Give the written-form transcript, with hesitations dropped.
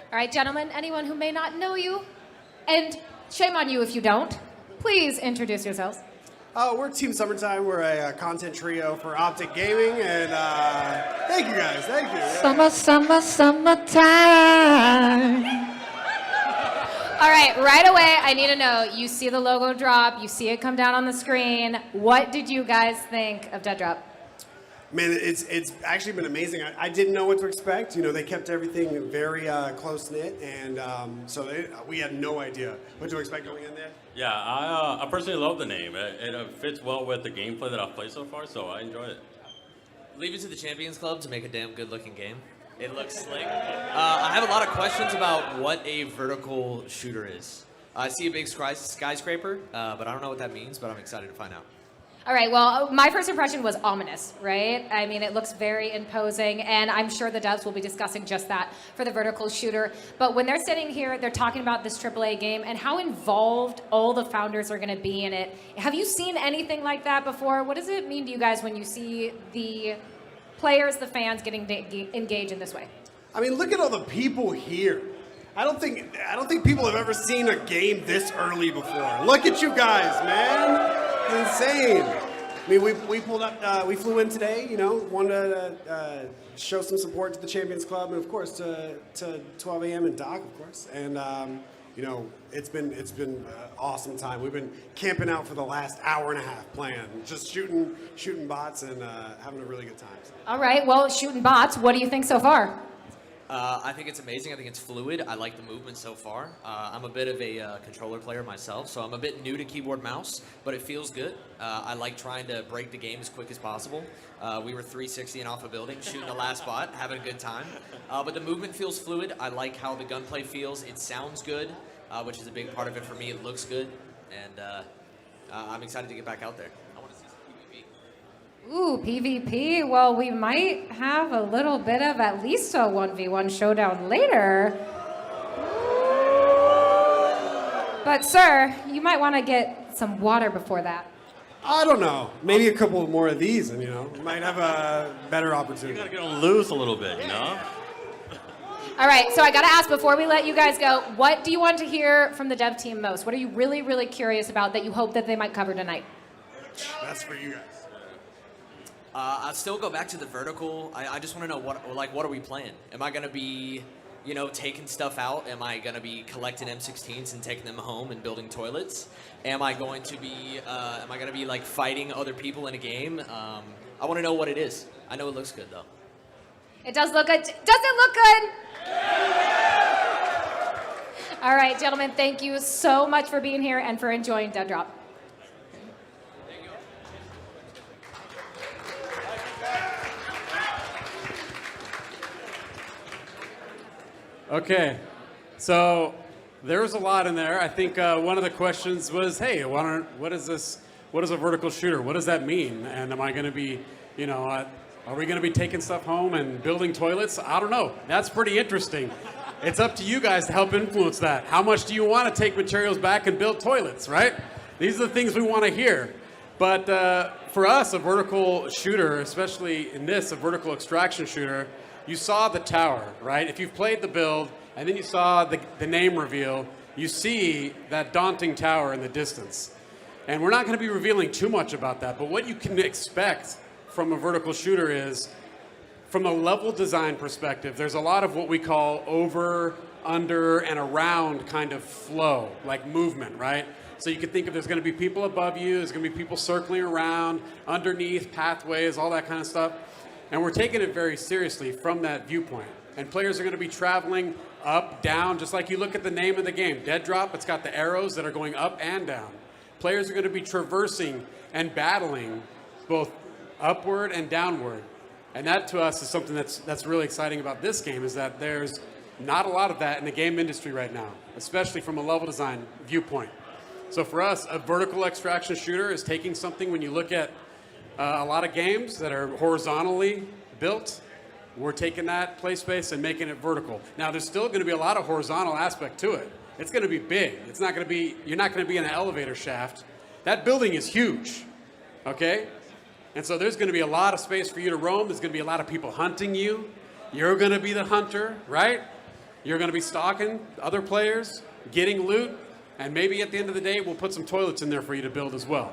All right, gentlemen, anyone who may not know you, and shame on you if you don't, please introduce yourselves. We're Team Summertime. We're a content trio for Optic Gaming, and thank you guys. Thank you. Summertime. All right away, I need to know, you see the logo drop, you see it come down on the screen. What did you guys think of DEADROP? Man, it's actually been amazing. I didn't know what to expect. You know, they kept everything very close-knit, and we had no idea what to expect going in there. Yeah, I personally love the name. It fits well with the gameplay that I've played so far, so I enjoy it. Leave it to the Champions Club to make a damn good-looking game. It looks slick. I have a lot of questions about what a vertical shooter is. I see a big skyscraper, but I don't know what that means, but I'm excited to find out. All right, well, my first impression was ominous, right? I mean, it looks very imposing, and I'm sure the devs will be discussing just that for the vertical shooter. But when they're sitting here, they're talking about this AAA game and how involved all the founders are going to be in it. Have you seen anything like that before? What does it mean to you guys when you see the players, the fans getting engaged in this way? I mean, look at all the people here. I don't think people have ever seen a game this early before. Look at you guys, man. It's insane. I mean, we pulled up, we flew in today, you know, wanted to show some support to the Champions Club and, of course, to 12 a.m. and Doc, of course. And, you know, it's been an awesome time. We've been camping out for the last hour and a half playing, just shooting bots and having a really good time. All right, well, shooting bots, what do you think so far? I think it's amazing. I think it's fluid. I like the movement so far. I'm a bit of a controller player myself, so I'm a bit new to keyboard mouse, but it feels good. I like trying to break the game as quick as possible. We were 360 and off a building, shooting the last bot, having a good time. But the movement feels fluid. I like how the gunplay feels. It sounds good, which is a big part of it for me. It looks good, and I'm excited to get back out there. Ooh, PvP. Well, we might have a little bit of at least a 1v1 showdown later. But, sir, you might want to get some water before that. I don't know. Maybe a couple more of these, and, you know, we might have a better opportunity. You gotta get on loose a little bit, you know? All right, so I got to ask before we let you guys go, what do you want to hear from the dev team most? What are you really, really curious about that you hope that they might cover tonight? That's for you guys. I'll still go back to the vertical. I just want to know what are we playing? Am I going to be, you know, taking stuff out? Am I going to be collecting M16s and taking them home and building toilets? Am I going to be like fighting other people in a game? I want to know what it is. I know it looks good though. It does look good. Does it look good? All right, gentlemen, thank you so much for being here and for enjoying DEADROP. Okay, so there was a lot in there. I think one of the questions was, hey, what is this? What is a vertical shooter? What does that mean? And am I going to be, you know, are we going to be taking stuff home and building toilets? I don't know. That's pretty interesting. It's up to you guys to help influence that. How much do you want to take materials back and build toilets, right? These are the things we want to hear. But for us, a vertical shooter, especially in this, a vertical extraction shooter, you saw the tower, right? If you've played the build and then you saw the name reveal, you see that daunting tower in the distance. And we're not going to be revealing too much about that, but what you can expect from a vertical shooter is, from a level design perspective, there's a lot of what we call over, under, and around kind of flow, like movement, right? So you can think of there's going to be people above you, there's going to be people circling around, underneath, pathways, all that kind of stuff. And we're taking it very seriously from that viewpoint. And players are going to be traveling up, down, just like you look at the name of the game. DEADROP, it's got the arrows that are going up and down. Players are going to be traversing and battling both upward and downward. And that, to us, is something that's really exciting about this game, is that there's not a lot of that in the game industry right now, especially from a level design viewpoint. So for us, a vertical extraction shooter is taking something, when you look at a lot of games that are horizontally built, we're taking that play space and making it vertical. Now, there's still going to be a lot of horizontal aspect to it. It's going to be big. It's not going to be, you're not going to be in an elevator shaft. That building is huge, okay? And so there's going to be a lot of space for you to roam. There's going to be a lot of people hunting you. You're going to be the hunter, right? You're going to be stalking other players, getting loot, and maybe at the end of the day, we'll put some toilets in there for you to build as well.